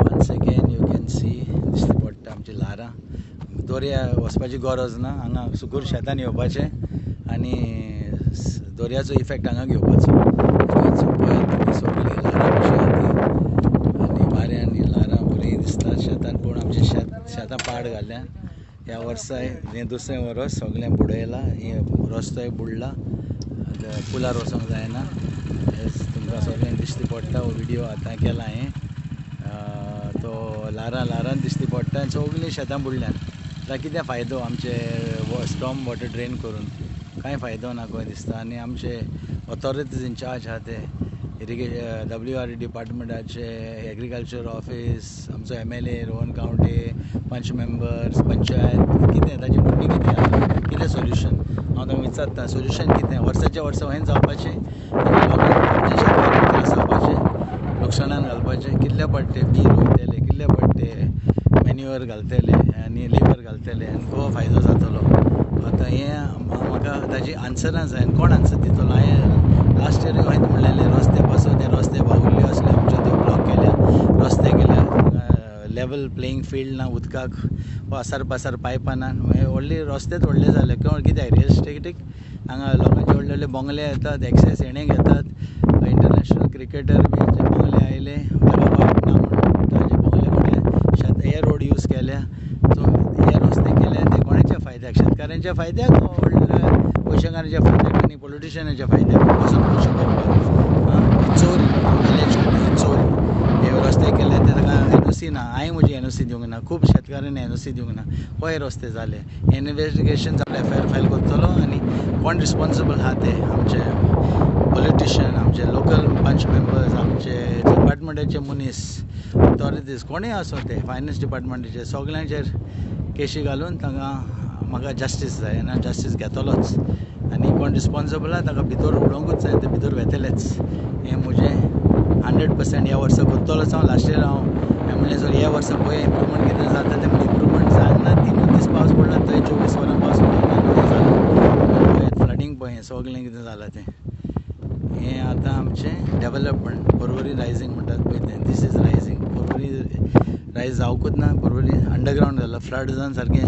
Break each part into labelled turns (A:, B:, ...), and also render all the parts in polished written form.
A: once again you can see दिसता पडटा आमची लारां दोर्या वचपाची गरज ना हांगा सुकूर शेतान येवपाचें आनी दोर्याचो इफेक्ट हांगा घेवपाचो पळय तुमी सगळीं लारां कशी आनी वाऱ्यान लारां बरी दिसता शेतान पूण आमचें शेतां पाड घाल्ल्या ह्या वर्सा हें दुसरें वरस सगळें बुडयलां रस्तोय बुडला पुलार वचोंक जायना तुमकां सगळें दिश्टी पडटा हो व्हिडियो आतां केला हांवें तो लारां दिश्टी पडटा आनी सगळीं शेतां बुडल्यान जाल्यार कितें फायदो आमचे स्टॉर्म वॉटर ड्रेन करून कांय फायदो ना कशें दिसता आनी आमचे ऑथॉरिटीज इन चार्ज आहा ते WRE डिपार्टमेंटाचे एग्रीकल्चर ऑफिस आमचो MLA रोहन गांवडे पंच मेंबर्स पंचायत कितें ताची म्हणणी कितें सोल्युशन हांव ताका विचारता सोल्युशन कितें वर्साच्या वर्सा हें जावपाचें आमचे शेतकारांक त्रास जावपाचे लुकसाणान घालपाचें कितले पडटे बी रोयतले कितले पडटे मॅन्युअर घालतले आनी लेबर घालतले आनी कसो फायदो जातलो आतां हें म्हाका ताजी आन्सरां जाय कोण आन्सर दितलो हांवें लास्ट इयर हांवें म्हणलेलें रस्ते बसोवन ते रस्ते बाहुल्ल्यो आसले आमचे त्यो ब्लॉक केल्या रस्ते केल्या लेवल प्लेईंग फील्ड ना उदकाक आसार पासार पायपां ना व्हडले रस्तेच व्हडले जाले कित्याक रियल इस्टेटीक हांगा लोकांचे व्हडले व्हडले बंगले येतात एक्सेस येणे घेतात इंटरनॅशनल क्रिकेटर बी बंगले आयले ताका वाट ना म्हणून ताजे बंगले कोणे हे रोड यूज केल्या सो हे रस्ते केले ते कोणाच्या फायद्याक शेतकाऱ्यांच्या फायद्याक पयशेकारांच्या फायद्याक आनी पॉलिटिशियनाच्या फायद्याक वचून पयशे करपाक चोरी चोरी हे रस्ते केले ते ताका NOC ना हांवें म्हजी NOC दिवंक ना खूब शेतकारांनी NOC दिवंक ना हे रस्ते जाले इन्वेस्टिगेशन जालें FIR फायल करतलो आनी कोण रिस्पॉन्सिबल आहा ते आमचे पॉलिटिशियन आमचे लोकल पंच मेंबर्स आमचे डिपार्टमेंटाचे मनीस ऑथॉरिटीज कोणूय आसूं ते फायनान्स डिपार्टमेंटाचे सगळ्यांचेर केशी घालून तांकां म्हाका जस्टीस जाय आनी जस्टीस घेतलोच आनी कोण रिस्पॉन्सिबल आहा ताका भितर उडोवंकूच जाय ते भितर वेतलेच हें म्हजें 100% ह्या वर्सा करतलोच हांव लास्ट इयर हांवें म्हणलें सर ह्या वर्सा पळय इम्प्रुवमेंट कितें जाता तें म्हणलें इम्प्रुवमेंट जायना 3 दीस पावस पडला थंय 24 वरां पावस पडला पळय फ्लडींग पळय हें सगळें कितें जालां तें हें आतां आमचें डेवलपमेंट पर्वरी रायझींग म्हणटात पळय तें दीस इज रायझींग पर्वरी रायज जावंकूच ना पर्वरी अंडरग्रावंड जाला फ्लड जावन सारकें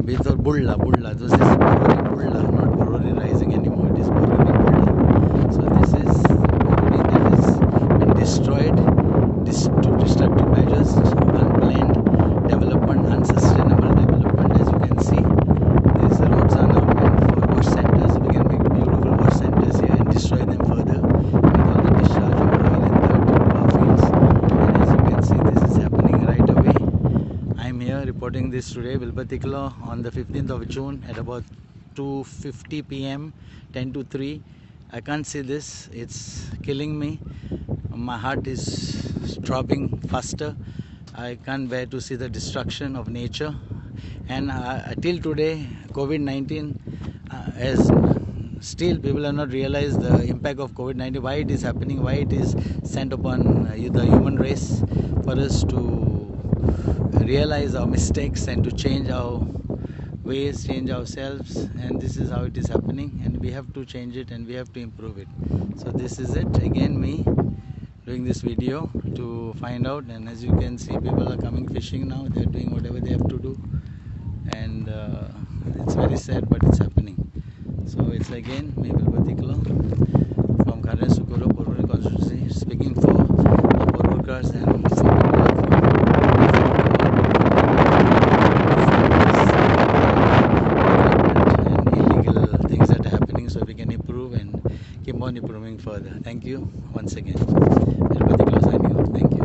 A: भितर बुडला दिस इज पर्वरी बुडला not Porvorim rising anymore it is Porvorim बुडला so this is Porvorim that is been destroyed destructive measures unplanned development unsustainable development as you can see these roads are now meant for wash centers we can make beautiful wash centers here and destroy them further with all the discharge of oil in the Ticlo fields and as you can see this is happening right away I am here reporting this today Wilbur Ticlo on the 15th of June at about 2:50 p.m. 10 to 3 I can't see this it's killing me my heart is dropping faster I can't bear to see the destruction of nature and till today COVID-19 has still people have not realized the impact of COVID-19 why it is happening why it is sent upon the human race for us to realize our mistakes and to change our ways change ourselves and this is how it is happening and we have to change it and we have to improve it so this is it again me doing this video to find out and as you can see people are coming fishing now they're doing whatever they have to do and it's very sad but it's happening so it's again me Wilbur Ticlo from Sukuro Porvorim constituency speaking for the poor workers and illegal things that are happening so we can improve and keep on improving further thank you once again Wilbur Ticlo signing off thank you